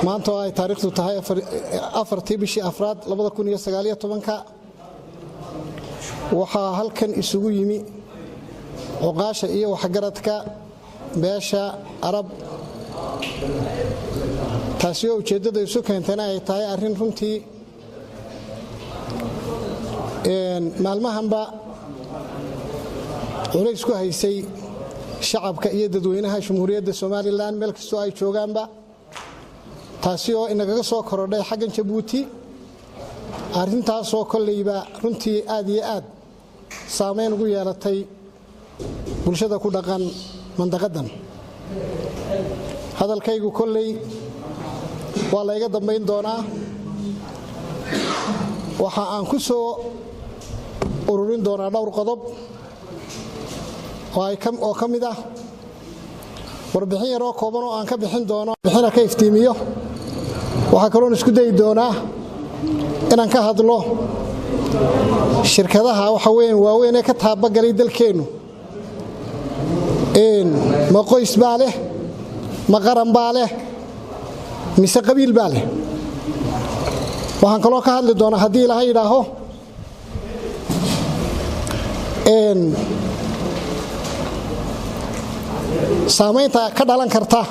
maanta ay taariikhdu tahay 4 bishii afraad 2019 waxaa halkan isugu yimi oqaasha iyo waxgaradka beesha Arab taasi oo ujeedada isu keentay ay tahay arrin runtii maalmahanba culays ku haysay shacabka iyo dadweynaha Jamhuuriyadda Soomaaliland meel kastoo ay joogaanba taasi oo inaga soo korodhay xaggan Djibouti arrintaas oo kollayba runtii aad iyo aad saameyn ugu yeelatay bulshada ku dhaqan mandaqadan hadalkaygu kollay waa la iga dambeyn doonaa waxa aan ku soo ururin doonaa dhowr qodob oo ka mid ah warbixin yar oo kooban oo aan ka bixin doono bixina ka iftiimiyo waxa kale oo isku day doonaa inaan ka hadlo shirkadaha waxa waaweyn ee ka taabagalay dalkeenu ma qoys baa leh ma qaran baa leh mise qabiil baa leh waxaan kaloo ka hadli doonaa haddii Ilaahay yidhaaho saamaynta ka dhalan karta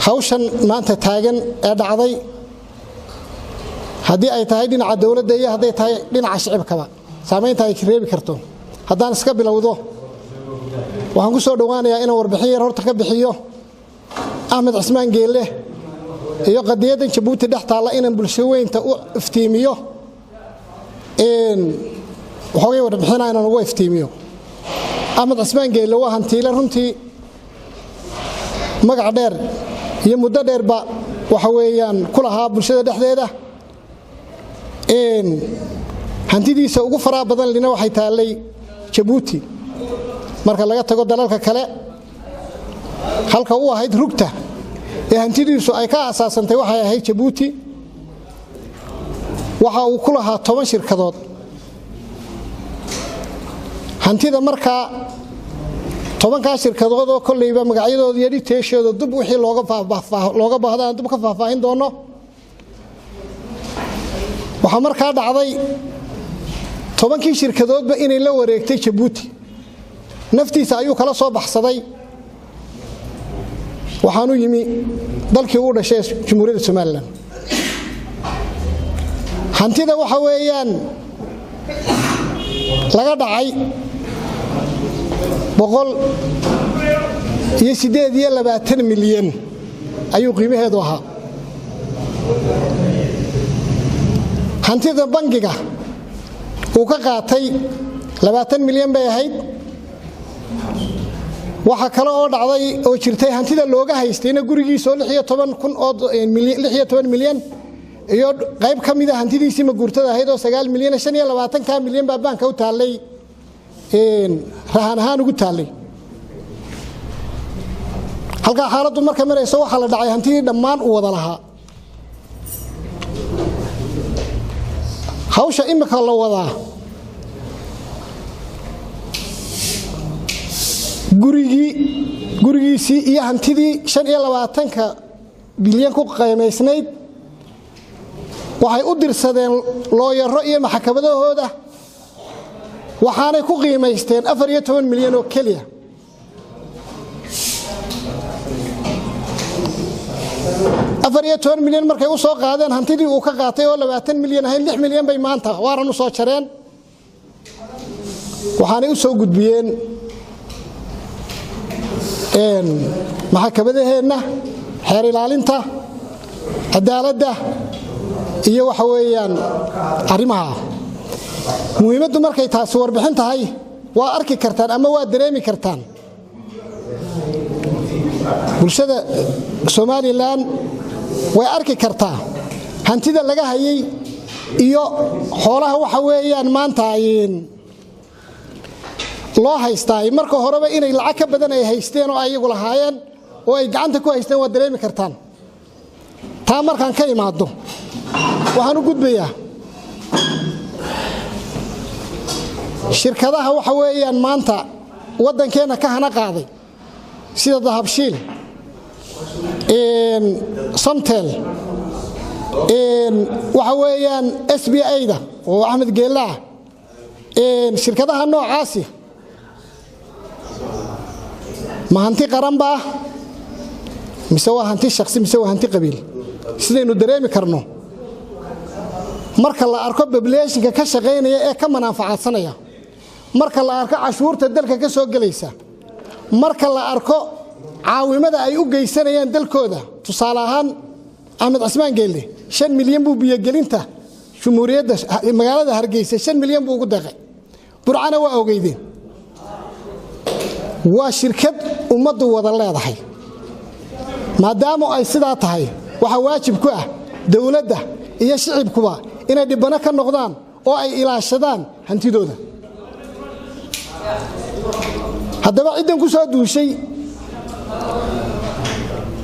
hawshan maanta taagan ee dhacday haddii ay tahay dhinaca dawladda iyo haddii tahay dhinaca shacabkaba saamaynta ay reebi karto haddaan iska bilowdo waxaan ku soo dhawaanayaa inaan warbixin yar horta ka bixiyo Ahmed Cismaan Geelle iyo qadiyadda Djibouti dhex taala inaan bulshada weynta u iftiimiyo waxay warbixinayaan inaan ugu iftiimiyo Ahmed Cismaan Geelle waa hantiile runtii magac dheer iyo muddo dheerba waxa weeyaan ku lahaa bulshada dhexdeeda hantidiisa ugu faraha badan lina waxay taalay Djibouti marka laga tago dalalka kale halka uu ahayd rugta ee hantidiisu ay ka asaasantay waxay ahayd Djibouti waxa uu ku lahaa 10 shirkadood hantida marka 10 shirkadood oo kollayba magacyadooda iyo dhiteeshooda dib wixii looga baahdo dib ka faahfaahin doono waxa markaa dhacday 10 shirkadoodba inay la wareegtay Djibouti naftiisa ayuu kala soo baxsaday waxaanu yimi dalkii uu dhashay Jamhuuriyadda Soomaaliland hantida waxa weeyaan laga dhacay 128 milyan ayuu qiimaheedu ahaa hantida bangiga uu ka qaatay 20 milyan bay ahayd waxa kale oo dhacday oo jirtay hantida looga haystayna gurigiisa 16 milyan iyo qayb kamid ah hantidiisii ma guurtada ahayd oo 9 milyan 25 milyan baa banka u taalay rahan ahaan ugu taalay halka xaaladdu marka marayso waxa la dhacay hantidii dhammaan u wada lahaa hawsha imika la wadaa gurigiisii iyo hantidii 25 bilyan ku qiimaysnayd waxay u dirsadeen looyaro iyo maxkamadahooda waxaanay ku qiimaysteen 14 milyan oo kaliya milyan markay u soo qaadeen hantidii uu ka qaatay oo 20 milyan ahayd 6 milyan bay maanta waaran u soo jareen waxaanay u soo gudbiyeen maxkamadaheena xeer ilaalinta cadaaladda iyo waxa weeyaan arimaha muhiimaddu markay taasi warbixin tahay waa arki kartaan ama waa dareemi kartaan bulshada Soomaaliland way arki kartaa hantida laga hayay iyo xoolaha waxa weeyaan maanta loo haystay marka horeba inay lacag ka badan ay haysteen oo ayagu lahaayeen oo ay gacanta ku haysteen waa dareemi kartaan taa markaan ka imaado waxaan u gudbayaa shirkadaha waxa weeyaan maanta wadankeena ka hana qaaday sida Dahabshiil Somtel waxa weeyaan SBA-da oo Axmed Geelaa shirkadaha noocaasi ma hanti qaran baa mise waa hanti shakhsi mise waa hanti qabiil sidaynu dareemi karno marka la arko population-ka ka shaqeynaya ee ka manfaacadsanaya marka la arko cashuurta dalka ka soo galaysa marka la arko caawimada ay u geysanayaan dalkooda tusaale ahaan Ahmed Cismaan Geelle 5 milyan buu biyo gelinta Jamhuuriyadda magaalada Hargeysa 5 milyan buu ugu deeqay burcana waa ogeydeen waa shirkad ummaddu wada leedahay maadaama ay sidaa tahay waxa waajib ku ah dawladda iyo shicibkuba inay dhibana ka noqdaan oo ay ilaashadaan hantidooda haddaba ciidan ku soo duushay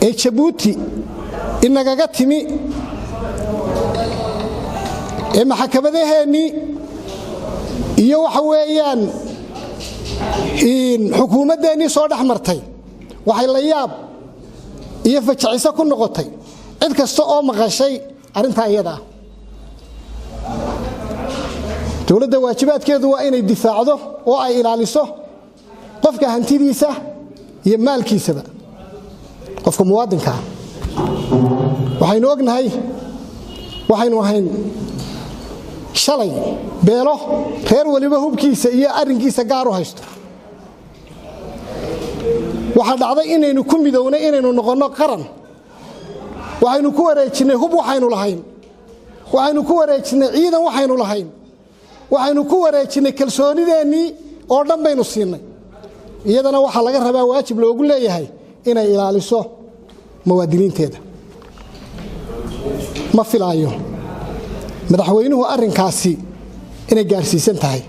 ee Djibouti inagaga timi ee maxkamadaheeni iyo waxa weeyaan xukuumadeeni soo dhaxmartay waxay la yaab iyo fajacisa ku noqotay cid kasta oo maqashay arinta iyada dawladda waajibaadkeedu waa inay difaacdo oo ay ilaaliso qofka hantidiisa iyo maalkiisaba qofka muwaadinka waxaynu ognahay waxaynu ahayn shalay beelo reer waliba hubkiisa iyo arrinkiisa gaar u haysto waxa dhacday inaynu ku midownay inaynu noqono qaran waxaynu ku wareejinay hub waxaynu lahayn waxaynu ku wareejinay ciidan waxaynu lahayn waxaynu ku wareejinay kalsoonideennii oo dhan baynu siinay iyadana waxa laga rabaa waajib loogu leeyahay inay ilaaliso muwaadiniinteeda ma filaayo madaxweynuhu arrinkaasi inay gaarsiisan tahay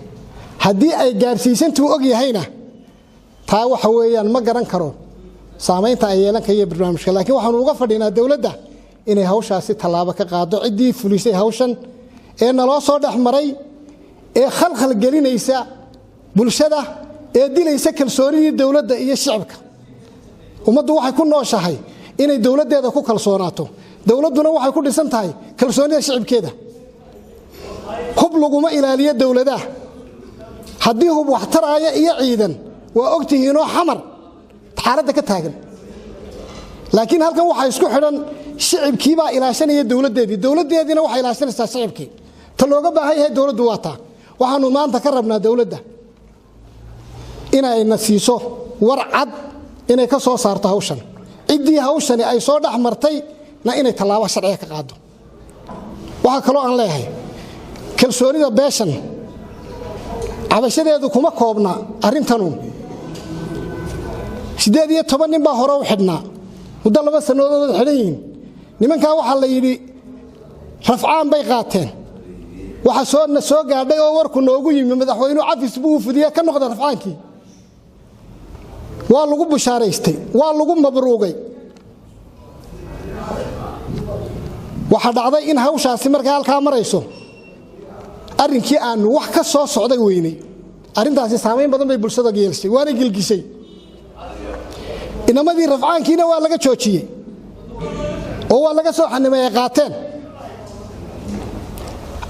haddii ay gaarsiisantu og yahayna taa waxa weeyaan ma garan karo saameynta ay yeelan kaya barnaamijka laakiin waxaanu uga fadhinaa dawladda inay hawshaasi tallaabo ka qaado ciddii fulisay hawshan ee naloo soo dhexmaray ee khalkhal gelinaysa bulshada ee dilaysa kalsoonidii dawladda iyo shicibka ummaddu waxay ku nooshahay inay dawladdeeda ku kalsoonaato dawladduna waxay ku dhisan tahay kalsoonida shicibkeeda hub laguma ilaaliyo dawladaha haddii hub wax taraya iyo ciidan waa ogtihiinoo xamar xaaladda ka taagan laakiin halkan waxaa isku xidhan shicibkii baa ilaashanaya dawladdeediina waxay ilaashanaysaa shicibkii ta looga baahan yahay dawladdu waa taa waxaanu maanta ka rabnaa dawladda inayna siiso war cad inay ka soo saarto hawshan ciddii hawshani ay soo dhex martay na inay tallaabo sharciga ka qaado waxaa kaloo aan leeyahay kalsoonida beeshan cabashadeedu kuma koobna arrintanuun 18 nin baa hore u xidhnaa muddo 2 sannadood xidhan yihiin nimankaa waxaa la yidhi rafcaan bay qaateen waxa soo gaadhay oo warku noogu yimi madaxweynuhu cafis buu fudiyay ka noqday rafcaankii waa lagu bushaaraystay waa lagu mabruugay waxa dhacday in hawshaasi markaa halkaa marayso arrinkii aanu wax ka soo socday weynay arrintaasi saameyn badan bay bulshada yeelisay waana gilgisay inamadii rafcaankiina waa laga joojiyey oo waa laga soo xanimeeyay qaateen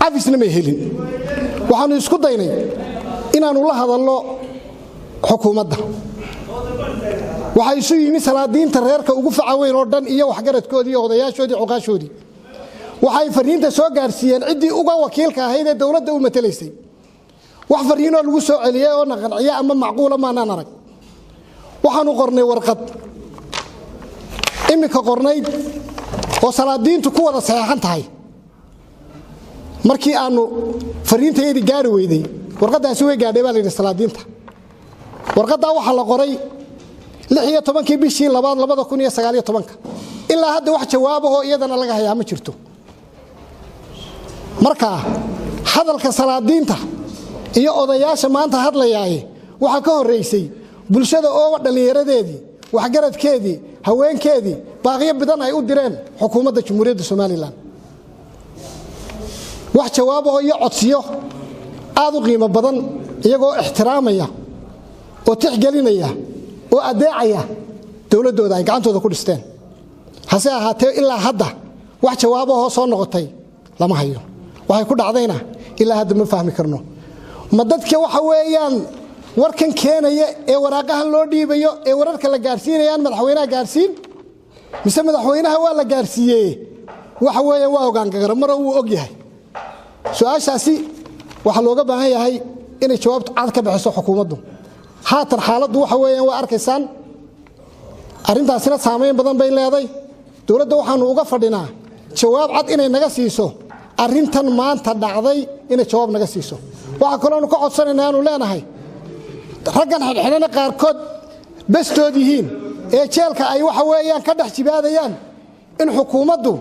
cafisna ma helin waxaanu isku daynay inaanu la hadalno xukuumadda waxa isu yimi salaadiinta reerka ugu faca weyn oo dhan iyo waxgaradkoodii iyo odayaashoodii cuqaashoodii waxay fariinta soo gaarsiiyeen ciddii uga wakiilka ahayd ee dawladda u matalaysay wax fariinoo lagu soo celiyay oo naqanciya ama macquula maanaan arag waxaanu qornay warqad imika qornayd oo salaadiintu ku wada saxeexan tahay markii aanu fariintayadii gaari weyday warqadaasi way gaadhay baa la yidhi salaadiinta warqaddaa waxaa la qoray 16 bishii 2019 ilaa hadda wax jawaabahoo iyadana laga hayaa ma jirto marka hadalka salaadiinta iyo odayaasha maanta hadlayay waxa ka horeysay bulshada oo dhalinyaradeedii waxgaradkeedii haweenkeedii baaqiyo badan ay u direen xukuumadda Jamhuuriyadda Soomaaliland wax jawaabo iyo codsiyo aad u qiimo badan iyagoo ixtiraamaya oo tixgelinaya oo adeecaya dawladooda ay gacantooda ku dhisteen hase ahaatee ilaa hadda wax jawaabo soo noqotay lama hayo waxay ku dhacdayna ilaa hadda ma fahmi karno ma dadka waxa weeyaan warkan keenaya ee waraaqahan loo dhiibayo ee wararka la gaarsiinayaan madaxweynaha gaarsiin mise madaxweynaha waa la gaarsiiyay waxa weeyaan waa ogaan gagar mar uu og yahay su'aashaasi waxa looga baahan yahay inay jawaab cad ka bixiso xukuumaddu haatan xaaladdu waxa weeyaan waa arkaysaan arintaasina saameyn badan bay leedahay dawladda waxaanu uga fadhinaa jawaab cad inay naga siiso arintan maanta dhacday inay jawaab naga siiso waxa kale oo ka codsanaynaa aanu leenahay raggan xidhxidhana qaarkood bastood yihiin ee jeelka ay waxa weeyaan ka dhex jibaadayaan in xukuumaddu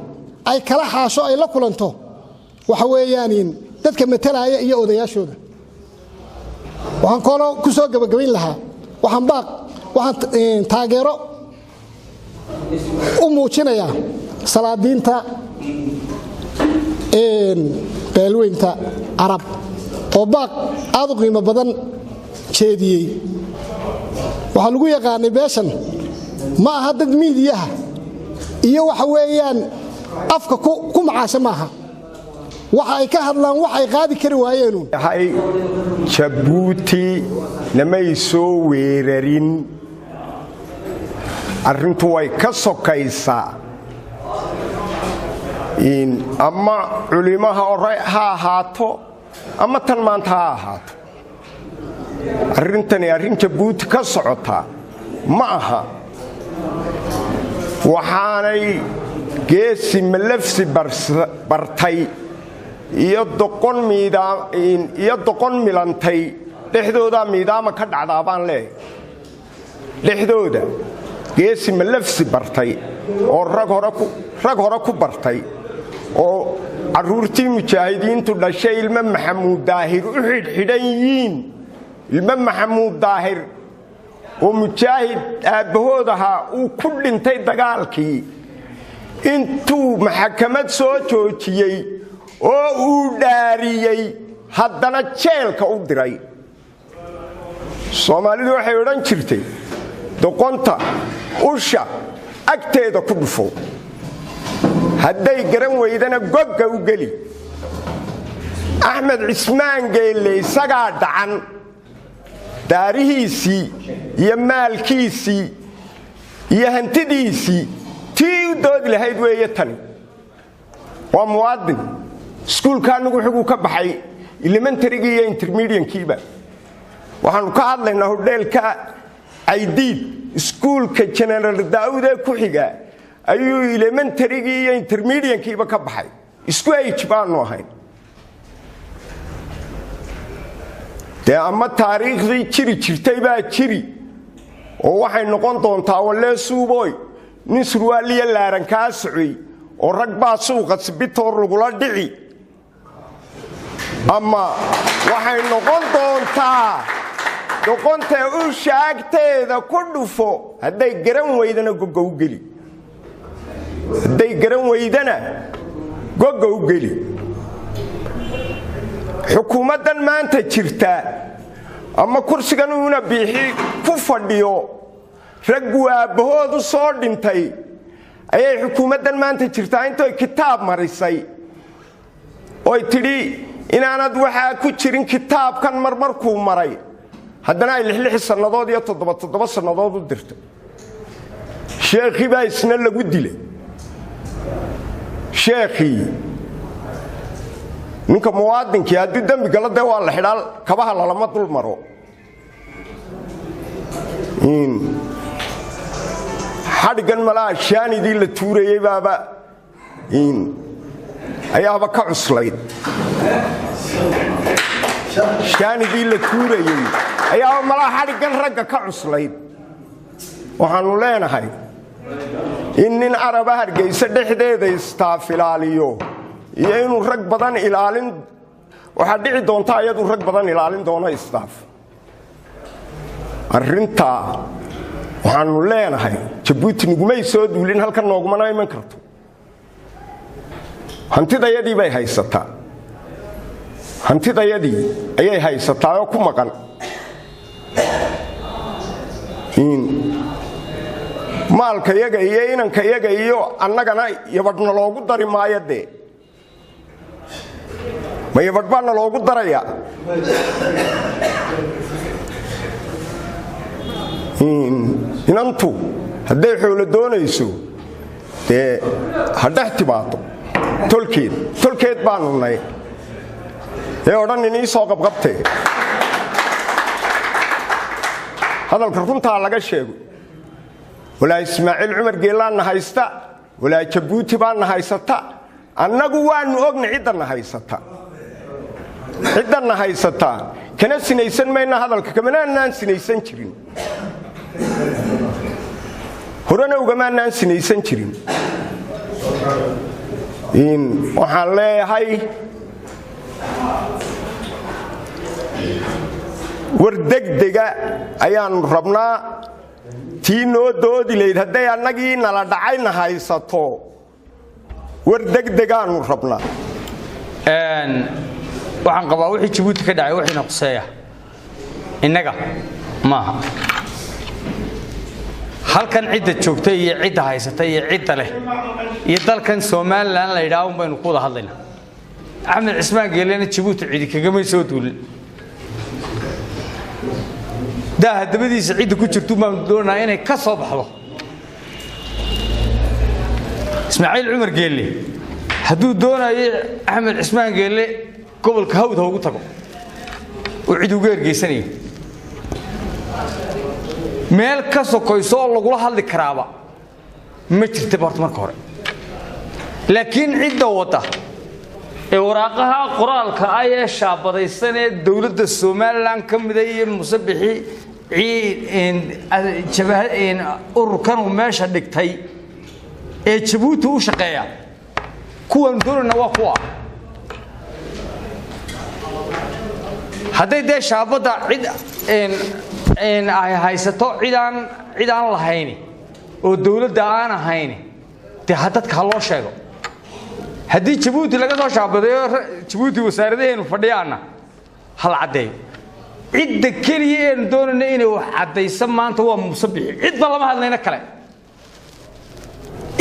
ay kala xaasho ay la kulanto waxa weeyaan dadka matalaya iyo odayaashooda waxaan kaloo ku soo gabagabayn lahaa waxaan taageero u muujinayaa salaadiinta beelweynta Arab oo baaq aad u qiimo badan jeediyay waxa lagu yaqaanay beeshan ma aha dad miidiyaha iyo waxa weeyaan afka ku macaasho maaha waxa ay ka hadlaan waxa ay qaadi kari waayeen hay Jabuuti namay soo weerarin arrintu way ka sokaysaa ama culimaha ha ahaato ama tan maanta ha ahaato arrintani arrin Jabuuti ka socota ma aha waxaanay geesi malafsi bartay iyo doqon milantay dhexdooda miidaama ka dhacdaa baan leeyahay dhexdooda geesi malafsi bartay oo rag hore ku bartay oo caruurtii mujaahidiintu dhashay ilma maxamuud daahir u xidhan yihiin ilma maxamuud daahir oo mujaahid aabahood ahaa uu ku dhintay dagaalkii intuu maxkamad soo joojiyay oo uu dhaariyay haddana jeelka u diray Soomaalidu waxay odhan jirtay doqonta usha agteeda ku dhufo hadday garan weydana gogga u geli Axmed Cismaan Geelle isagaa dhacan daarihiisii iyo maalkiisii iyo hantidiisii tii u dood lahayd weeye tani waa muwaadin iskuulka anagu wuxuu ka baxay elementary iyo intermediate-kiiba waxaanu ka hadlaynaa hodheelka Aydiid iskuulka General Daawud ee ku xiga ayuu elementary iyo intermediate-kiiba ka baxay isku age baanu ahayn de ama taariikhdii jiri jirtay baa jiri oo waxay noqon doontaa walee suuboy nin surwaaliya laaran ka socay oo rag baa suuqa sibitoor lagula dhici ama waxay noqon doontaa doqonta u shaagteeda ku dhufo hadday garan weydana gogga u geli hadday garan weydana gogga u geli xukuumaddan maanta jirta ama kursigan uuna bixi ku fadhiyo rag aabahood u soo dhintay ayay xukuumaddan maanta jirtaa intay kitaab marisay oo tidhi inaanad waxa ku jirin kitaabkan markuu maray haddana ay 6 sanadood iyo 7 sanadood u dirtay sheekhi baa isna lagu dilay sheekhi ninka muwaadinkii haddii dambi galada waa la xidhaal kabaha lama dul maro xadhigan malaa shaanidii la tuurayay baaba ayaaba ka cuslayd shaanidii la tuurayay ayaaba malaa xadhigan ragga ka cuslayd waxaanu leenahay in nin araba Hargeysa dhexdeeda istaafilaaliyo iyo inuu rag badan ilaalin waxa dhici doonta ayadu rag badan ilaalin doona istaaf arrinta waxaanu leenahay Jabuuti nugumay soo duulin halkan noogumana iman karto hantidayadii bay haysataa hantidayadii ayay haysataa oo ku maqan maalka yaga iyo inanka yaga iyo annagana yabadna loogu dari maayade ma yabadbaana loogu daraya inantu hadday xoolo doonayso dee hadhex timaado tolkeed baanu nay ee odhan inii soo qabqabtee hadalka runtaa laga sheego walaa Ismaaciil Cumar Geelaana haysta walaa Jabuuti baana haysata annagu waanu ogna cidana haysata kana sinaysan mayna hadalka kamanaan sinaysan jirin horana ugamanaan sinaysan jirin waxaan leeyahay war degdega ayaan rabnaa tii noo doodi leeyd hadday annagii nala dhacayna haysato war degdegaanu rabnaa waxaan qabaa wixii Jabuuti ka dhacay wixii naqseeya innaga maaha halkan cidda joogtay iyo cidda haysatay iyo cidda leh iyo dalkan Soomaaliland la yiraahdo baynu ku wada hadlaynaa Axmed Cismaan Geelena Jabuuti cidi kaga may soo duulin daa dabadiisa cid ku jirto ma doonaa inay ka soo baxdo Ismaaciil Cumar Geelle haduu doonayo Axmed Cismaan Geelle gobolka hawda ugu tago oo cid ugu ergeysanay meel ka sokoyso lagu hadli karaaba ma jirto barta marka hore laakiin cidda wada ee waraaqaha qoraalka ay shaabadaysan ee dawladda Soomaaliland kamida iyo musabixi ururkan uu meesha dhigtay ee Jabuuti u shaqeeya kuwan doonana waa kuwa hadday dee shaabada cid ay haysato cidaan lahayn oo dawladda aan ahayn dee dadka loo sheego haddii Jabuuti laga soo shaabadeeyo Jabuuti wasaaradaheenu fadhiyaana hal cadeey cidda kaliya ee doonana inay wax cadaysan maanta waa musabixi cidba lama hadlayna kale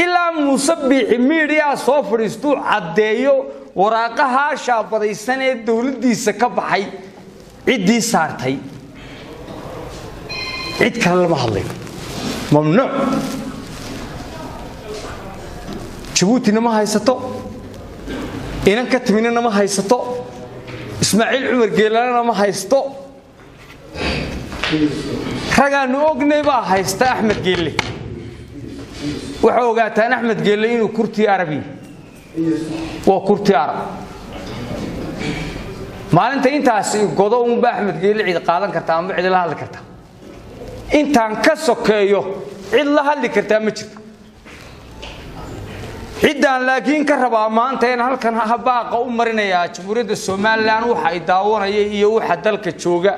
ilaa musabixi media soo fadhiisto cadeeyo waraaqaha shaabadaysan ee dawladdiisa ka baxay ciddii saartay cid kale lama hadlayo mamnuuc Jabuuti ma haysato inan ka timinna ma haysato Ismaaciil Cumar Geelana ma haysto ragaan ognay baa haysta Axmed Geelle waxa ogaataan Axmed Geelle inuu kurti Arabi waa kurti Arab maalinta intaas godo baa Axmed Geelle cid qaadan kartaa ama cid la hadli kartaa intaan ka sokeeyo cid la hadli kartaa ma jirto ciidan laakiin ka rabaa maanta in halkan habaaqa u marinaya Jamhuuriyadda Soomaaliland waxa ay daawanayay iyo waxa dalka jooga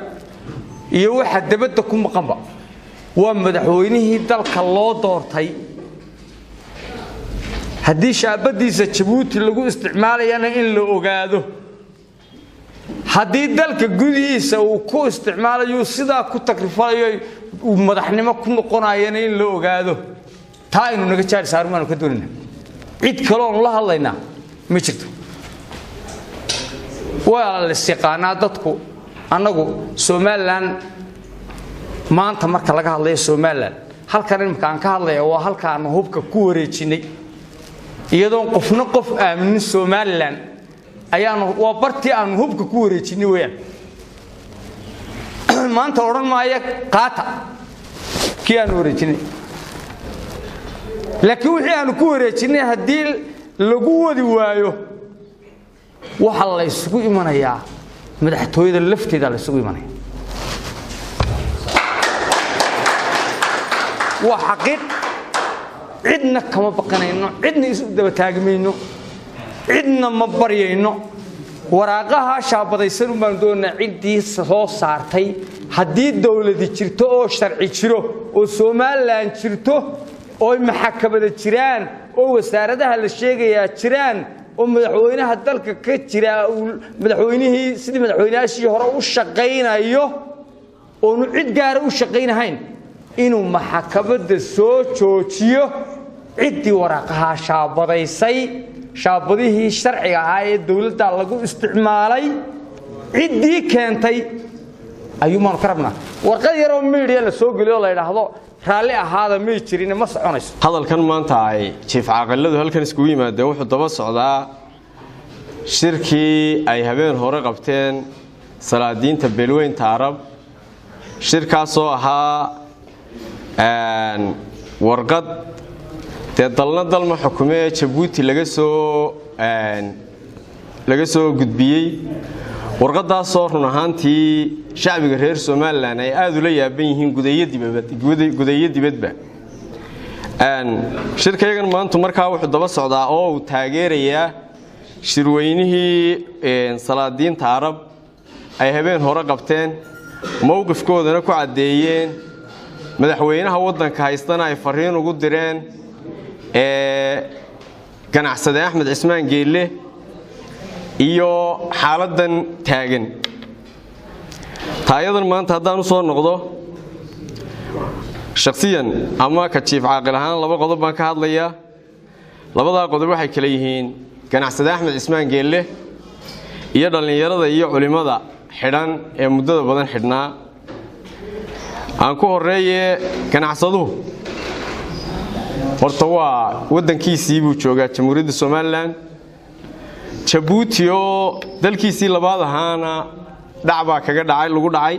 iyo waxa dibadda ku maqanba waa madaxweynihii dalka loo doortay haddii shaabadiisa Jabuuti lagu isticmaalayana in la ogaado haddii dalka gudihiisa uu ku isticmaalayo sida ku takrifalayo uu madaxnimo ku noqonayana in la ogaado taa inuu naga jaari saarmaan ka doonina cid kale oo la hadlayna ma jirto waa la istiqaanaa dadku anagu Soomaaliland maanta marka laga hadlayo Soomaaliland halkan imka aan ka hadlayo waa halkaan hubka ku wareejinay iyadoo qofna qof aamin Soomaaliland ayaan waa bartii aan hubka ku wareejinay weeyaan maanta oran maaya qaata kii aan wareejinay laakiin wixii aan ku wareejinay hadii lagu wadi waayo waxa la isugu imanayaa madaxtooyada lafteeda la isugu imanaya waa xaqiiq cidna kama baqanayno cidna isu daba taagmayno cidna ma baryayno waraaqaha shaabadaysan baan doonaa ciddii soo saartay haddii dawladda jirto oo sharci jiro oo Soomaaliland jirto oo maxkamada jiraan oo wasaaradaha la sheegaya jiraan oo madaxweynaha dalka ka jira madaxweynihii sidii madaxweynaashii hore u shaqeynayo oo cid gaar u shaqeynahayn inuu maxkamadda soo joojiyo ciddii waraaqaha shaabadaysay shaabadihii sharciga ahaa ee dawladda lagu isticmaalay ciddii keentay ayuumaan ka rabnaa warqad yaroo media la soo geliyo la yidhaahdo raalli ahaada may jirin ma soconayso hadalkan maanta ay jiif caaqiladu halkan iskugu yimaadeen wuxuu daba socdaa shirkii ay habeen hore qabteen salaadiinta beelweynta arab shirkaasoo ahaa warqad dee dalna dalma xukume ee Jabuuti laga soo gudbiyey warqadaasoo run ahaantii shacbiga reer Soomaaliland ay aad ula yaaban yihiin gudayo dibadba shirkaygan maanta markaa wuxuu daba socdaa oo uu taageerayaa shirweynihii salaadiinta arab ay habeen hore qabteen mowqifkoodana ku cadeeyeen madaxweynaha waddanka haystana ay fariin ugu direen ganacsade Axmed Cismaan Geelle iyo xaaladan taagan taayadan maanta haddaan u soo noqdo shakhsiyan ama ka jiif caaqil ahaan laba qodob baan ka hadlayaa labada qodob waxay kala yihiin ganacsade Axmed Cismaan Geelle iyo dhalinyarada iyo culimada xidhan ee muddada badan xidhnaa aan ku horeeyay ganacsaduhu horta waa waddankiisii buu joogaa Jamhuuriyadda Soomaaliland Jabuuti oo dalkiisii labaad ahaana dhacba kaga dhacay lagu dhacay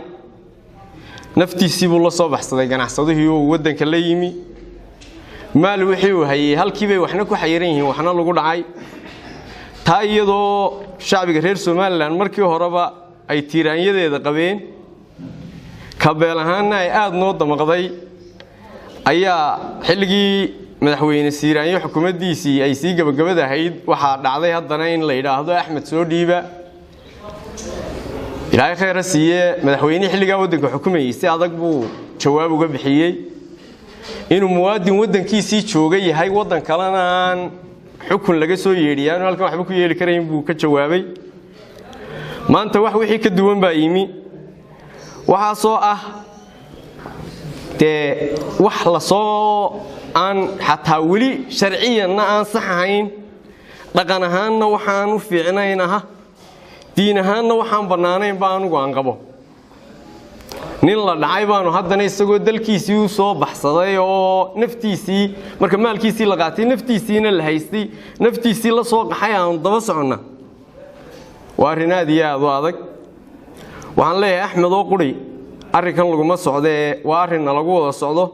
naftiisii buu la soo baxsaday ganacsadihii oo waddanka la yimi maal wixii uu hayay halkii bay waxna ku xayiran yihiin waxna lagu dhacay taa iyadoo shacbiga reer Soomaaliland markii horeba ay tiiraanyadeeda qabeen kabeel ahaana ay aad noo damaqday ayaa xilligii madaxweyne Siiraanyo xukuumaddiisii ay sii gabagabada ahayd waxa dhacday haddana in la yiraahdo Axmed soo dhiiba ilaahay khayr siiye madaxweyne xilliga waddanka xukumayay si adag buu jawaab uga bixiyay inuu muwaadin waddankiisii joogay yahay waddan kalena aan xukun laga soo yeedhiyaan halkan waxba ku yeeli kareen buu ka jawaabay maanta wax wixii ka duwan baa yimi waxa soo ah wax la soo aan xataa wali sharciyan aan sax ahayn dhaqan ahaanna waxaan u fiicnaynaha diin ahaanna waxaan banaanayn baan ugu aan qabo nin la dhacay baanu haddana isagoo dalkiisii u soo baxsaday oo naftiisii marka maalkiisii la qaatay naftiisiina la haystay naftiisii la soo qaxay aan daba socona waa rinaadiya aad u adag waxaan leeyahay Axmed oo quri arrinkan laguma socdee waa arrin lagu wada socdo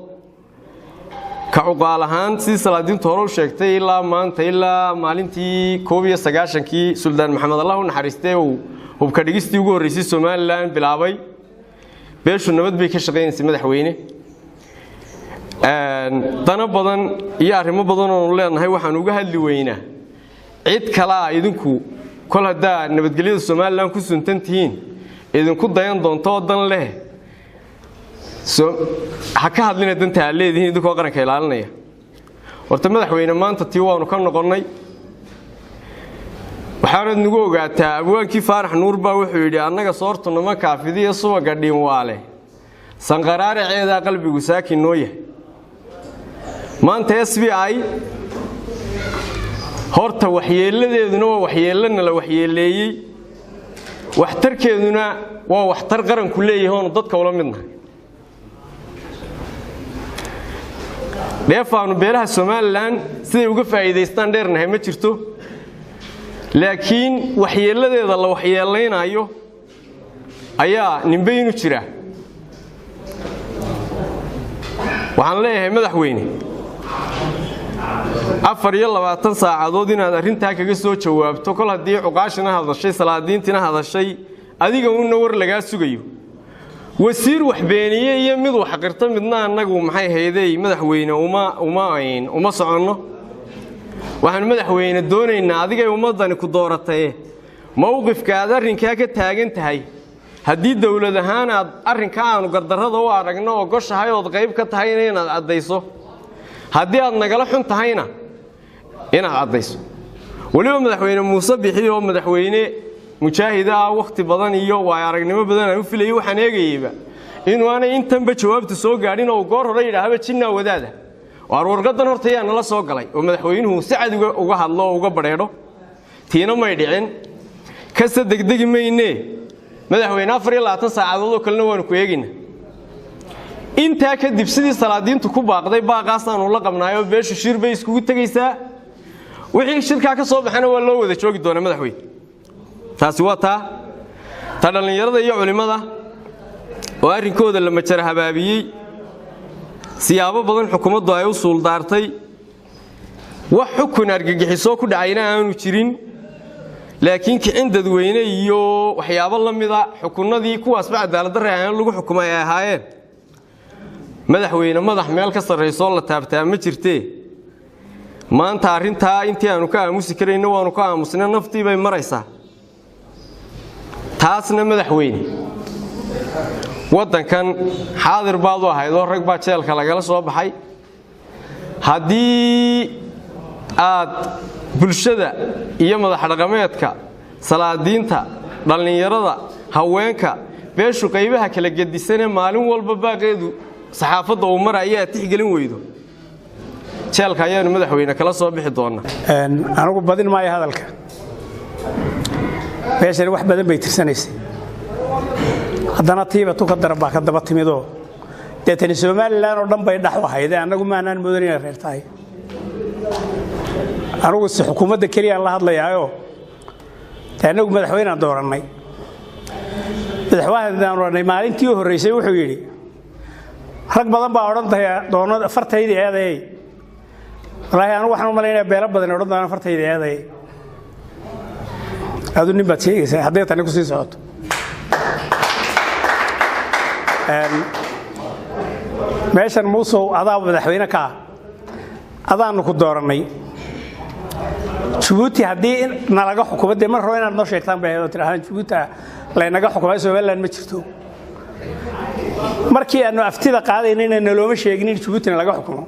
ka uqaal ahaan si salaadiintu hore u sheegtay ilaa maanta ilaa maalintii 19 Suldaan Maxamed Allah u naxariistay oo hubka dhigistii ugu horeysay Soomaaliland bilaabay beeshu nabad bay ka shaqeynaysaa madaxweyne dana badan iyo arrimo badan oo leenahay waxaan uga hadli weynaa cid kale idinku kol hadaa nabadgelyada Soomaaliland ku suntantiin idinku dayan doonto dan leh ha ka hadlina danta leedihiin idinkoo qaranka ilaalinaya horta madaxweyne maanta tii waanu ka noqonnay waxaanad nagu ogaataa abwaankii Faarax Nuur baa wuxuu yidhi annaga soortuna ma kaafidiyo subaga dhiin waale sanqaraaraceeda qalbigu saakin noo yahay maanta SBI horta waxyeeladeeduna waa waxyeelana la waxyeeleeyay waxtarkeeduna waa waxtar qaranku leeyahay oo dadka wala midnahay deefaanu beelaha Soomaaliland siday uga faa'iideystaan dheernahay ma jirto laakiin waxyeeladeeda la waxyeeleynayo ayaa nimbaynu jira waxaan leeyahay madaxweyne 24 saacadood inaad arrintaa kaga soo jawaabto kol hadii cuqaashina hadashay salaadiintina hadashay adiga uu war laga sugayo wasiir wax beeniyay iyo mid wax qirta midna anagu maxay hayday madaxweyne uma socono waxaan madaxweyne doonaynaa adiga ummadani ku dooratay mowqifkaada arrinka ka taagan tahay hadii dawlad ahaan aad arrinka aanu gardarrada u aragno oo goshahay oo qayb ka tahay inaad cadayso hadii aad nagala xun tahayna inaad cadayso waliba madaxweyne Muuse Bixi oo madaxweyne mujaahida waqti badan iyo way aragnimo badan ay u filayay waxaan eegayba inuu aanay intanba jawaabta soo gaadhin oo goor hore yidhaahaba jinnaa wadaada waar warqadan horta yaa nala soo galay oo madaxweynuhu si cad uga hadlo oo uga badheedho tiina may dhicin kasta degdegi maynee madaxweyne 24 saacadood oo kalena waanu ku eegaynaa intaa kadib sidii salaadiintu ku baaqday baaqaasaan ula qabnaayo beeshu shir bay iskugu tagaysaa wixii shirka ka soo baxana waa loo wada joogi doonaa madaxweyne taasi waa taa dhalinyarada iyo culimada oo arrinkooda la majara habaabiyay siyaabo badan xukuumaddu ay u suuldaartay wax xukun argagixiso ku dhacayna aanu jirin laakiin kicin dadweyne iyo waxyaabo la mid ah xukunnadii kuwaasba cadaalad darro aan lagu xukumay ay ahaayeen madaxweyne madax meel ka sarreyso la taabtaa ma jirtee maanta arrintaa intii aanu ka aamusi karayna waanu ka aamusnay naftii bay maraysaa taasna madaxweyne waddankan xaadir baad u ahayd oo rag baa jeelka lagala soo baxay haddii aad bulshada iyo madax dhaqameedka salaadiinta dhallinyarada haweenka beeshu qaybaha kala gedisanee maalin walba baaqeedu saxaafadda uu maraya aad tixgelin weydo jeelka ayaanu madaxweyne kala soo bixi doonaa anigu badin maayo hadalka beeshani wax badan bay tirsanaysay haddana tiiba tu ka daran baa ka daba timidoo deetani somalilan oo dhan bay dhax u ahayd annagu maanaan moodan inay reer tahay anigu si xukuumadda keliyaan la hadlayaayo annagu madaxweynaan doorannay maalintii u horreysay wuxuu yidhi rag badan baa odhan doona fartayda eeday wallaahi anigu waxaan u malaynaya beelo badan odhan doona fartayda eeday adu nin baad sheegaysaa hadday tani ku sii socoto meeshan muusow adaa madaxweyne ka ah adaanu ku doorannay Djibouti haddii nalaga xukumo dee mar hore inaad noo sheegtaan bay ahayd oo tirahdaan Djibouti laynaga xukumay Somaliland ma jirto markii aanu aftida qaadaynayna nalooma sheegin in Djibouti laga xukumo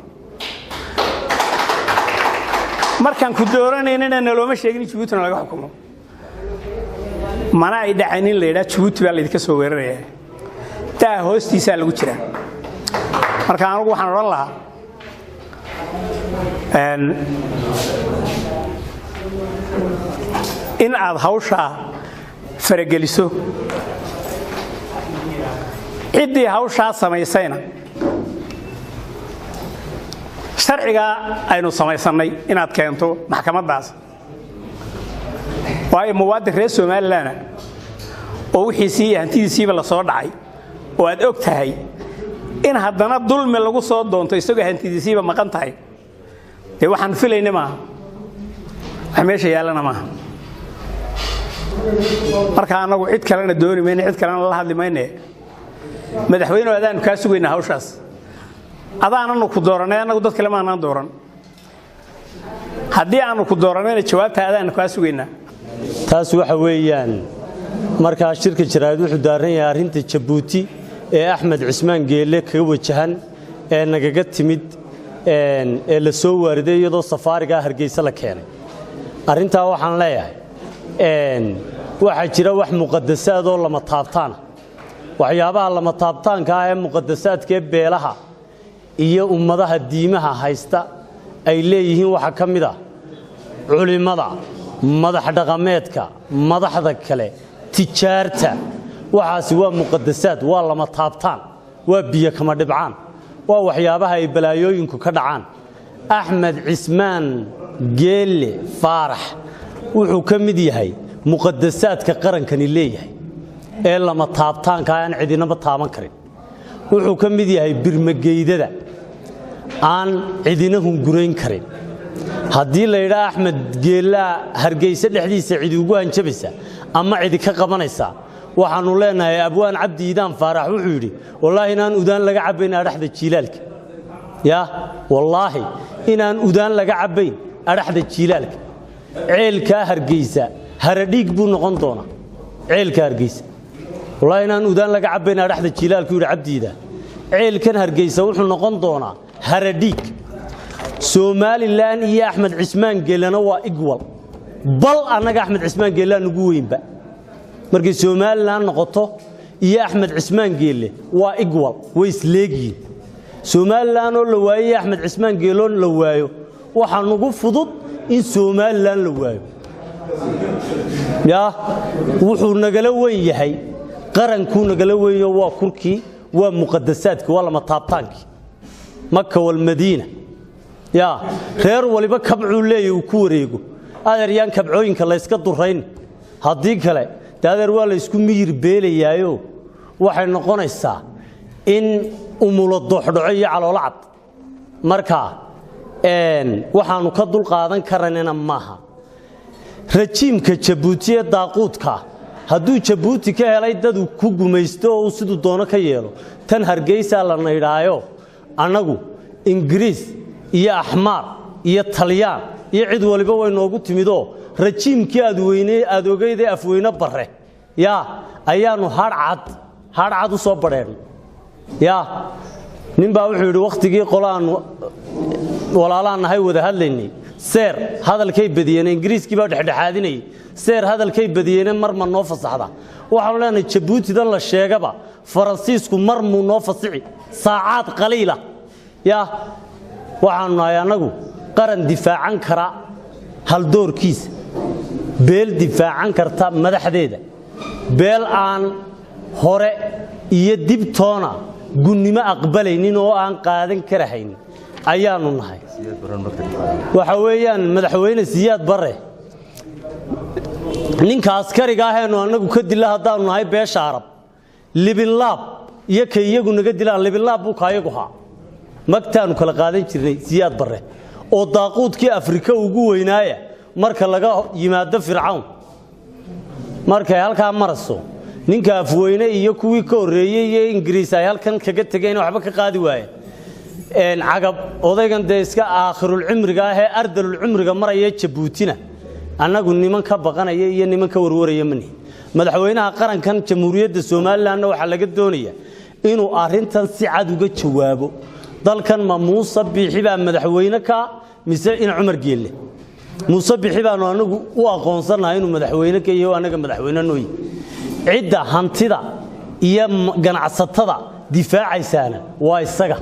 markaan ku dooranayna nalooma sheegin in Djibouti laga xukumo mana ay dhacaynin leeyahay Djibouti baa la idinka soo weeraraya taa hoostiisa lagu jira marka anigu waxaan oran lahaa in aad hawsha farageliso cidii hawsha samaysayna sharciga aynu samaysanay inaad keento maxkamadaas waayo muwaadin reer Somaliland oo wixii hantidiisiiba la soo dhacay oo aad og tahay in haddana dulmi lagu soo doonto isagoo hantidiisiiba maqan tahay ee waxaan filaynaa ma meesha yaalana ma marka anagu cid kalena dooni meena cid kalena la hadli mayne madaxweyne adaan ka sugayna hawshaas adaananu ku dooranay anagu dad kale ma aanan dooran haddii aanu ku dooranayna jawaabta adaan ka sugayna taas waxa weeyaan marka shirka jiraad wuxuu daaran yahay arinta Djibouti ee Axmed Cismaan Geelle kaga wajahan ee nagaga timid ee la soo waariday iyadoo safaariga Hargeysa la keenay arinta waxaan leeyahay waxa jira wax muqaddasaad oo lama taabtaan waxyaabaha lama taabtaanka ah ee muqaddasaadka beelaha iyo ummadaha diimaha haysta ay leeyihiin waxa kamid ah culimada madax dhaqameedka madaxda kale tijaarta waxaasi waa muqaddasaad waa lama taabtaan waa biyo kama dhibcaan waa waxyaabaha ay balaayooyinku ka dhacaan Axmed Cismaan Geelle Faarax wuxuu ka mid yahay muqaddasaadka qarankani leeyahay ee lama taabtaanka aan cidinaba taaban karin wuxuu ka mid yahay birmageydada aan cidina hungurayn karin haddii la yiraahdo Axmed Geelle Hargeysa dhexdiisa cid ugu hanjabaysa ama cid ka qabanaysa waxaanu leenahay abwaan Cabdi Iidaan Faarax wuxuu yiri wallahi inaan udaan laga cabayn araxda jiilaalka ya wallahi inaan udaan laga cabayn araxda jiilaalka ceelka Hargeysa haradhiig buu noqon doona ceelka Hargeysa wallahi inaan udaan laga cabayn araxda jiilaalka yiri Cabdi Iidaan ceelkan Hargeysa wuxuu noqon doona haradhiig Somaliland iyo Axmed Cismaan Geellena waa igwal bal anaga Axmed Cismaan Geelle ugu weynba markii Somaliland noqoto iyo Axmed Cismaan Geelle waa equal way isleegiin Soomaaliland oo la waayay Axmed Cismaan Geelle la waayo waxa nagu fudud in Soomaaliland la waayo ya wuxuu nagala weyn yahay qaranku nagala weeyo waa kurkii waa muqaddasaadka waa lama taabtaanki Makka wal Madiina ya reer waliba kabcuu leeyahay ku wareego adeeryaan kabcooyinka la iska durayn hadii kale daadeer waa la isku miyir beelayaayo waxay noqonaysaa in umulo doxdhoco iyo caloolacad marka waxaanu ka dul qaadan karanina maaha rajiimka Jabuuti ee daaqoodka hadduu Jabuuti ka helay dad ku gumaysto oo sidoo doono ka yeelo tan Hargeysa la naydaayo anagu Ingiriis iyo Axmaar iyo Taliyaan iyo cid waliba way noogu timido rajiimkii aad ogeeyday afweyna bare ya ayaanu harcad u soo badheen ya ninbaa wuxuu yiri waqtigii qolaan walaalaanahay wada hadlaynay seer hadalkay badiyeen Ingiriiskii baa dhexdhexaadinay seer hadalkay badiyeen mar ma noo fasaxda waxaan leenahay Jabuuti dan la sheegaba Faransiisku mar mu noo fasici saacad qaliila ya waxaan nahay anagu qaran difaacan kara hal doorkiis beel difaacan karta madaxdeeda beel aan hore iyo dib toona gunnimo aqbalaynin oo aan qaadan karahayn ayaanu nahay waxa weeyaan madaxweyne Siyaad Barre ninka askariga ah ee anagu ka dila hadaan nahay beesha Arab Libin Laab iyo ka iyagu naga dilaan Libin Laab buu kaayagu ha magtaanu kala qaadan jirnay Siyaad Barre oo daaqoodkii Afrika ugu weynaaya marka laga yimaado Fircawn markay halka maraso ninka afweyne iyo kuwii ka horeeyay ee Ingiriis ay halkan kaga tageen waxba ka qaadi waayeen cagab odaygan deeska aakhirul cimriga ah ee ardalul cimriga maraya Jabuutina anagu niman ka baqanaya iyo niman ka warwaraya mani madaxweynaha qarankan jamhuuriyadda Soomaaliland waxa laga doonayaa inuu arintan si cad uga jawaabo dalkan ma Muuse Biixi baa madaxweyne ka mise in Umar Geelle Muuse Biixi baa anagu u aqoonsanahay inuu madaxweyne ka yahay anaga madaxweyne nooy cida hantida iyo ganacsatada difaacaysaana waa isaga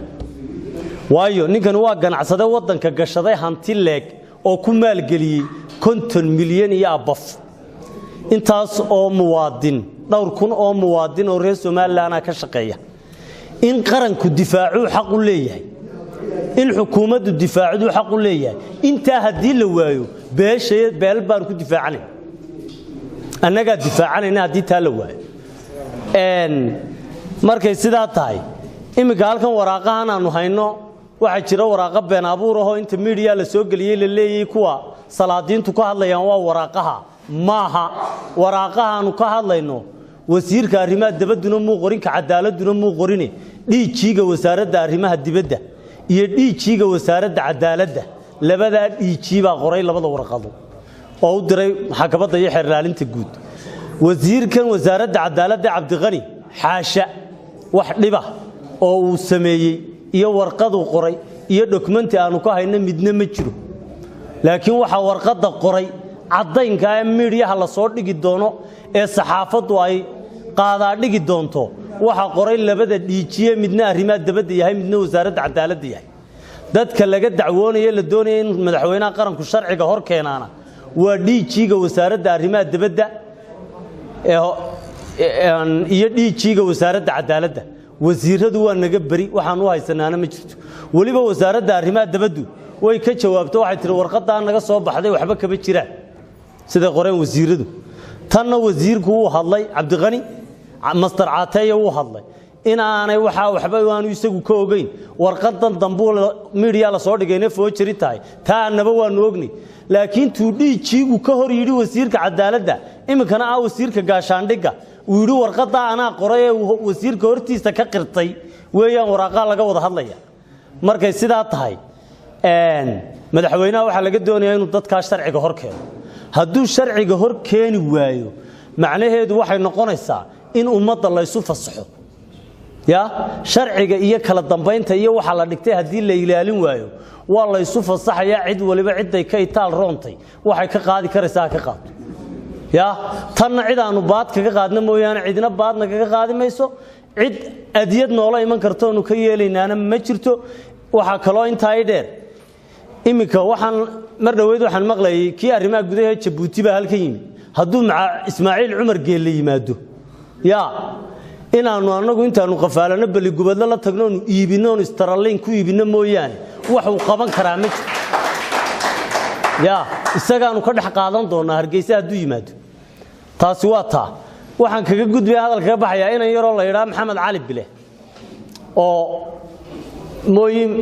waayo ninkan waa ganacsade wadanka gashaday hanti leeg oo ku maalgeliyay 50 milyan iyo abaf intaas oo muwaadin dhowr kun oo muwaadin oo reer Soomaaliland ka shaqeeya in qaranku difaacu xaq u leeyahay in xukuumaddu difaacu xaq u leeyahay inta hadii la waayo beel baan ku difaacanay anaga difaacanayna hadii taa la waayo markay sidaa tahay imika halkan waraaqahan aanu hayno waxa jira waraaqa been abuur ah oo inta media la soo galiyay la leeyay kuwa salaadiintu ka hadlayaan waa waraaqaha maaha waraaqahaanu ka hadlayno wasiirka arrimaha dibadda muu qorin ka cadaaladuna muu qorine dhiijiga wasaaradda arrimaha dibadda iyo dhiijiga wasaaradda cadaaladda labada dhiiji baa qoray labada warqado oo u diray maxkamadda iyo xirlaalinta guud wasiirkan wasaaradda cadaaladda Cabdiqani xaasha wax dhiba oo uu sameeyay iyo warqad uu qoray iyo dokumenti aanu ka hayno midna ma jiro laakiin waxa warqada qoray cadaynka ee media la soo dhigi doono ee saxaafadu ay qaada dhigi doonto waxa qoray labada dhiijiye midna arrimaha dibadda yahay midna wasaaradda cadaaladda yahay dadka laga dacwoonayo la doonayo in madaxweynaha qaranku sharciga hor keenana waa dhiijiga wasaaradda arrimaha dibadda iyo dhiijiga wasaaradda cadaaladda wasiiradu waa naga bari waxaan u haysanaana ma jirto waliba wasaaradda arrimaha dibaddu way ka jawaabto waxay tiri warqada naga soo baxday waxba kaba jiraan sida qoreen wasiiradu tanna wasiirku uu hadlay Cabdiqani Master Caataye uu hadlay in aanay waxba aanu isagu ka ogeyn warqadan dambuul media la soo dhigayna foojiri tahay taanaba waan ogni laakiin tuu dhiijigu ka hor yiri wasiirka cadaaladda imikana wasiirka gaashaandhiga uu yiri warqada ana qoray wasiirka hortiisa ka qirtay weeyaan waraaqa laga wada hadlaya markay sidaa tahay madaxweynaha waxa laga doonayaa inuu dadka sharciga hor keeno hadduu sharciga hor keeni waayo macnaheedu waxay noqonaysaa in ummadda la isu fasaxo ya sharciga iyo kala dambeynta iyo waxa la dhigtay hadii la ilaalin waayo waa la isu fasaxaya cid waliba cid ay ka itaal roontay waxay ka qaadi karaysaa ka qaado ya tanna cid aanu baad kaga qaadna mooyaane cidina baadna kaga qaadi mayso cid adiyad noola iman karto oo ka yeelaynaana ma jirto waxa kale inta ay dheer imika waxaan mar dhaweyd waxaan maqlayay kii arrimaha gudaha Jabuuti ba halka yimi hadduu Ismaaciil Cumar Geelle yimaado ya inaanu anagu intaanu qafaalana bali gubadla la tagno oo iibino oo istaraleyn ku iibino mooyaane wax uu qaban karaa ma jiro ya isagaanu ka dhax qaadan doonaa Hargeysa hadduu yimaado taasi waa taa waxaan kaga gudbay hadalka baxaya in yaroo la yiraahdo Maxamed Cali Bile oo mooyin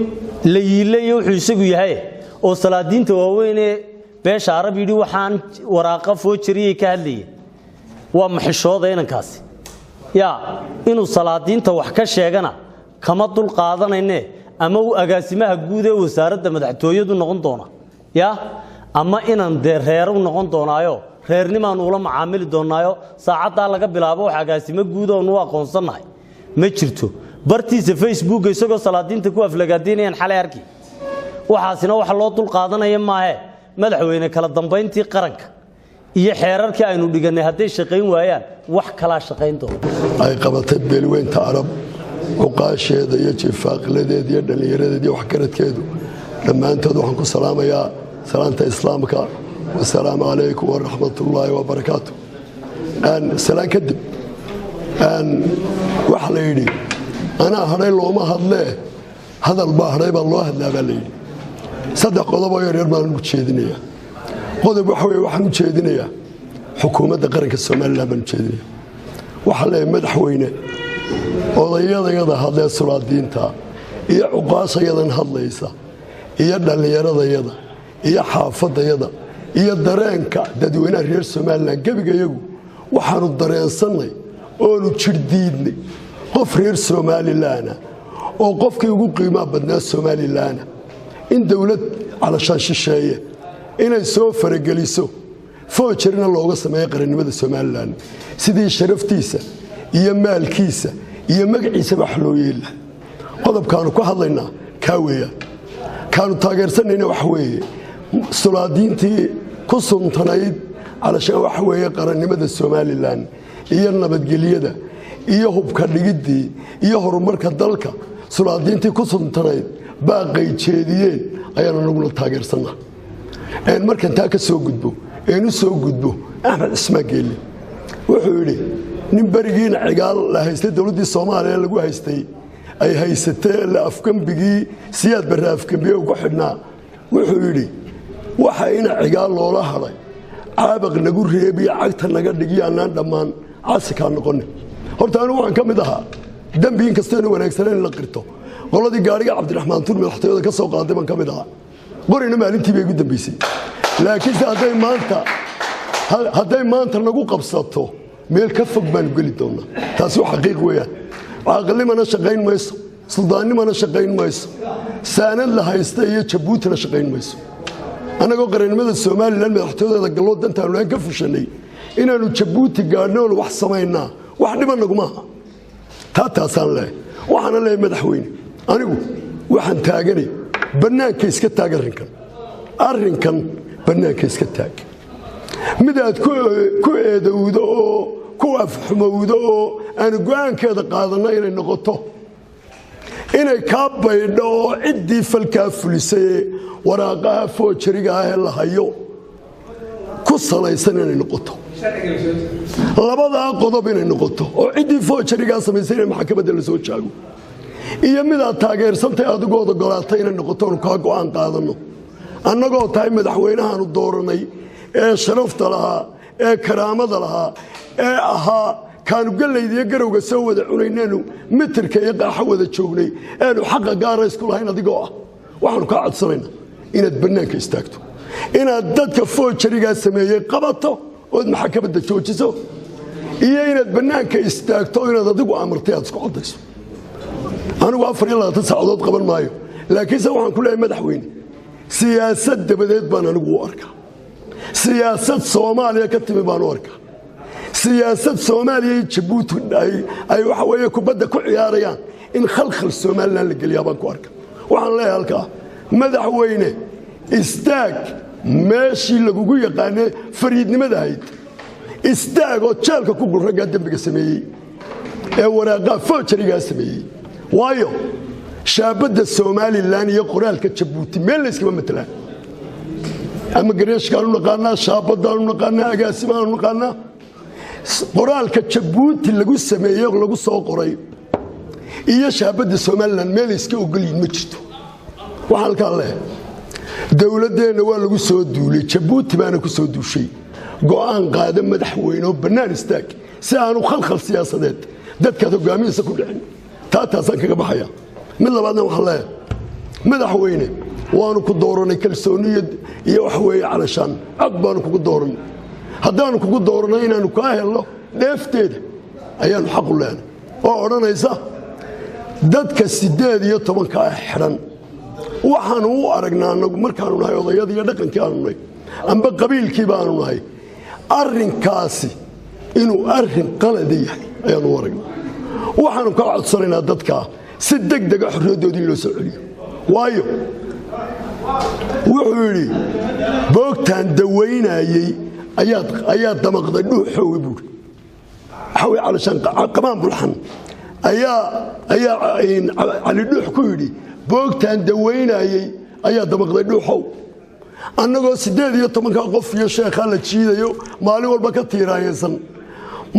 la yiilay wuxuu isagu yahay oo salaadiinta waaweyn ee beesha Arab yiri waxaan waraaqa foojiriyay ka hadlayay waa maxishooda inankaasi ya inuu salaadiinta wax ka sheegana kama dul qaadanayne ama uu agaasimaha guud ee wasaaradda madaxtooyadu noqon doona ya ama inaan reer u noqon doonaayo reernimaan ula macaamili doonaayo saacada laga bilaabo wax agaasimo guud oo noo aqoonsanahay ma jirto bartiisa Facebook isagoo salaadiinta ku aflagaadinayaan xalay arki waxaasina wax loo dul qaadanaya maahe madaxweyne kala dambeyntii qaranka iyo xeerarkii aynu dhiganay haday shaqeyn waayaan wax kala shaqeyn doon ay qabatay beelweynta Arab uqaasheeda iyo jifaaqladeeda iyo dhalinyaradeeda iyo wax karadkeedu dhamaantood waxaan ku salaamayaa salaanta islaamka والسلام عليكم ورحمة الله وبركاته سلام كدب وحليني أنا هري لو ما هذله هذا البحر يبى الله هذا بلي صدق قضبة يرير ما نمشيدنيه قضبة بحوي واحد نمشيدنيه حكومة قرن السماء لا بنمشيدنيه وحلي مدحوينه وضيّض يضع هذا الصلاة دين تا هي عقاصة يضع هذا يسا هي اللي يرضى يضع هي حافظ يضع iyo dareenka dadweynaha reer Soomaaliland gabigayagu waxaanu dareensanay oo nu jirdiidnay qof reer Soomaaliland oo qofkii ugu qiimaha badnaa Soomaaliland in dawlad calashaan shisheeye inay soo farageliso foojirna looga sameeyo qarannimada Soomaaliland sidii sharaftiisa iyo maalkiisa iyo magaciisa wax loo yeelay qodobkaanu ku hadlaynaa ka weeyaan kaanu taageersanayna wax weeye sulaadiintii ku suntanayd calashaan wax weeye qarannimada Soomaaliland iyo nabadgelyada iyo hubka dhigidii iyo horumarka dalka sulaadiintii ku suntanayd baaqay jeediyeen ayaan anaguna taageersanaa markan taa ka soo gudbo u soo gudbo Axmed Ismaan Geelle wuxuu yiri nin barigiina cigaal la haystay dawladda Soomaaliya lagu haystay ay haysatay la afkambigii siyaad barra afkambiye ugu xidhnaa wuxuu yiri waxa ina cigaal loola haray caabaq nagu reebiyo cagta naga dhigiyaan dhamaan casika noqon horta anu waxaan kamid ahaa dambi in kasta inuu wanaagsaneen la qirto qoladii gaariga Cabdiraxmaan Tuur madaxtooyada ka soo qaaday baan kamid ahaa qorina maalintii bay ugu dambeysay laakiin hadday maanta nagu qabsato meel ka fog baan geli doonaa taasi waa xaqiiq weeyaan aqallimana shaqeyn mayso suldaannimana shaqeyn mayso saanad la haysta iyo Jabuutina shaqeyn mayso anagoo qarannimada Soomaaliland madaxtooyada gallood dantaan aan ka fushanay inaanu Jabuuti gaadhno wax sameeynaa wax dhiban nagu maaha taasaan leh waxaan leeyahay madaxweyne anigu waxaan taaganay banaanka iska taag arrinkan banaanka iska taag midaad ku eedowdo oo ku afxumowdo oo aan go'aankeeda qaadanay inay noqoto inay ka baydho oo ciddii falkaa fulisay waraaqaha foojiriga ah la hayo ku salaysan inay noqoto labada qodob inay noqoto oo ciddii foojiriga samaysay inay maxkamadda la soo jaago iyo mid aad taageersantay adigooda golaatay inay noqoto oo ka go'aan qaadano annagoo tahay madaxweynaha dooranay ee sharafta lahaa ee karaamada lahaa ee ahaa kaanu galaydiyo garowga soo wada cunayneenu mitirka iyo qaaxa wada joognay eenu xaqa gaara isku lahayn adigoo ah waxaanu kaa codsanaynaa inaad bannaanka istaagto inaad dadka foojarigaa sameeyey qabato ood maxkamadda joojiso iyo inaad bannaanka istaagto inaad adigu amartay aad isku caddayso anigu 24 saacadood qaban maayo laakiinse waxaan ku leeyahay madaxweyne siyaasad dabadeed baan anigu u arkaa siyaasad Soomaaliya ka timi baan u arkaa siyaasad Soomaaliya iyo Jabuuti ay waxa weeye kubadda ku ciyaarayaan in khalkhal Soomaaliland la geliyo baan ku arkaa waxaan leeyahay halka madaxweyne istaag meeshii lagugu yaqaanay fariidnimada ahayd istaagoo jeelka ku gur raggaa dembiga sameeyey ee waraaqaa foojarigaa sameeyey waayo shaabadda somalilan iyo qoraalka jabuuti meel layskama matelaan ama gareeshkaanu naqaanaa shaabadaanu naqaanaa agaasimaanu naqaanaa qoraalka jabuuti lagu sameeyey lagu soo qoray iyo shaabadda somalilan meel iska ogolyiin ma jirto waxaan halkaa leeyahay dowladdeenna waa lagu soo duulay jabuuti baana ku soo duushay go'aan qaada madaxweyne oo bannaan istaag si aanu khalkhal siyaasadeed dadkaad hogaamihiisa ku dhicin taasaan kaga baxaya mid labaadna waxaan leeyahay madaxweyne waanu ku dooranay kalsooni iyo wax weeye calashaan cod baanu kugu dooranay haddaanu kugu dooranay inaanu kaa helno dheefteeda ayaanu xaq u leenay oo odhanaysa dadka 18 xidhan waxaanu u aragnaa anagu markaanu nahay odayadii iyo dhaqankii aanu nahay amba qabiilkii baanu nahay arrinkaasi inuu arrin qalada yahay ayaanu u aragnaa waxaanu ka codsanaynaa dadkaa si degdega xorriyaddoodii loo soo celiyo waayo wuxuu yidhi boogtaan dawaynayey ayaa damaqday dhuuxoowe buuri waxawey calashaan qamaan bulxan ayaa cali dhuux ku yidhi boogtaan dawaynayey ayaa damaqday dhuuxow annagoo 18 qof iyo sheekhaa la jiidayo maalin walba ka tiiraayaysan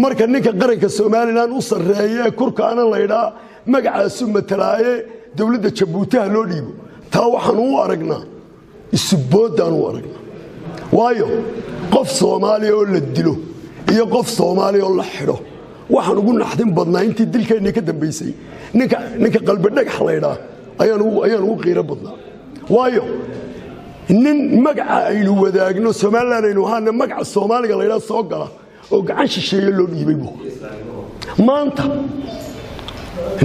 marka ninka qaranka somalilan u sarreeya ee kurkaana laydhaa magacaasu matalaaye dowladda jabuutiha loo dhiibo taa waxaanu u aragnaa isubooddaanu u aragnaa waayo qof soomaaliya oo la dilo iyo qof soomaaliya oo la xidho waxaan ugu naxdin badnaa intii dilkeennii ka dambaysay ninka qalbi dhagax laydhaa ayaan ugu qiiro badnaa waayo nin magaca aynu wadaagno somalilan aynu ahaana magaca soomaaliga laydhaa soo gala oo gacan shisheeye loo dhiibay buu maanta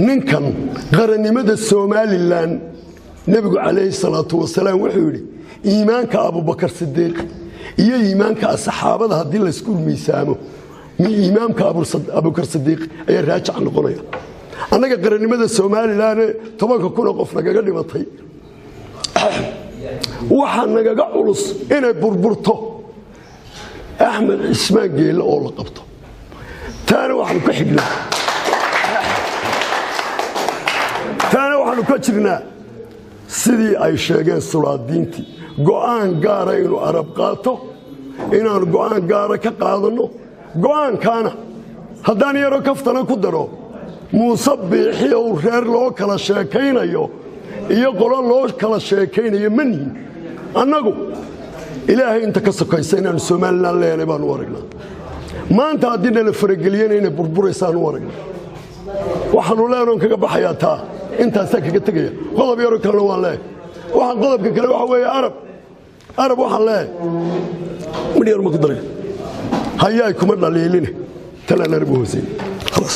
ninkan qarannimada somalilan nebigu calayhi salaatu wasalaam wuxuu yidhi iimaanka abubakar sidiiq iyo iimaanka saxaabada haddii laysku miisaamo iimaamka abubakar sidiiq ayaa raajac noqonaya annaga qarannimada somalilan 10,000 qof nagaga dhimatay waxaa nagaga culus inay burburto axmed cismaan geelle oo la qabto taana waxaanu ka xignaa taana waxaanu ka jirnaa sidii ay sheegeen sulaadiintii go'aan gaara inuu arab qaato inaanu go'aan gaara ka qaadanno go'aankaana haddaan yaroo kaftana ku daro muuse biixi ou reer loo kala sheekaynayo iyo qolo loo kala sheekaynayo ma nihin annagu ilaahay inta ka sokaysa inaanu somalilan leenay baanu u aragnaa maanta haddii nala farageliyana inay burburaysaanu u aragnaa waxaanu leenaon kaga baxayaa taa intaasaa kaga tegaya qodob yaroo kalena waan leehay waxaan qodobka kale waxa weeye arab waxaan leehay midh yar ma ku daray hayaay kuma dhaliiline talaan arab u hooseyn khalaas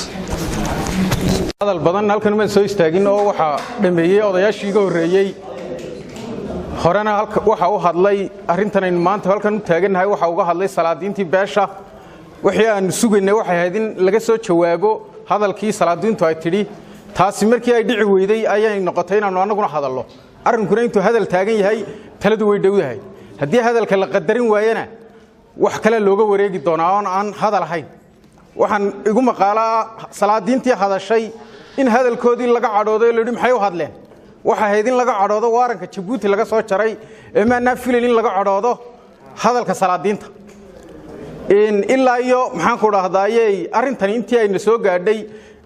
hadal badan halkan ma soo istaagin oo waxa dhameeyay odayaashii iga horeeyay horena waxa uu hadlay arintan in maanta halkan u taaganahay waxa uu hadlay salaadiintii beesha wixii aan sugaynay waxa ahayd in laga soo jawaabo hadalkii salaadiintu ay tiri taasi markii ay dhici weyday ayay noqotay inaanu anaguna hadallo arrinkuna intuu hadal taagan yahay taladu way dhowdahay haddii hadalka la qadarin waayana wax kale looga wareegi doonaa oo aan hadal ahayn waxaan igu maqaalaa salaadiintii hadashay in hadalkoodii laga cadhooday la yidhi maxay u hadleen waxa ahayd in laga cadhoodo waaranka jabuuti laga soo jaray ee maanaa filan in laga cadhoodo hadalka salaadiinta ilaa iyo maxaan ku dhahdaayey arrintani intii ayna soo gaadhay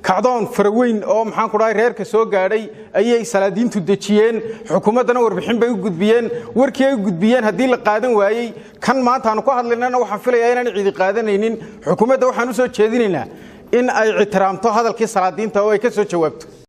kacdoon faraweyn oo maxaan ku dhahay reerka soo gaadhay ayay salaadiintu dejiyeen xukuumaddana warbixin bay u gudbiyeen warkii ay u gudbiyeen haddii la qaadan waayey kan maanta aanu ka hadlaynana waxaan filayaa inaan cidi qaadanaynin xukuumadda waxaan u soo jeedinaynaa in ay ictiraamto hadalkii salaadiinta oo ay ka soo jawaabto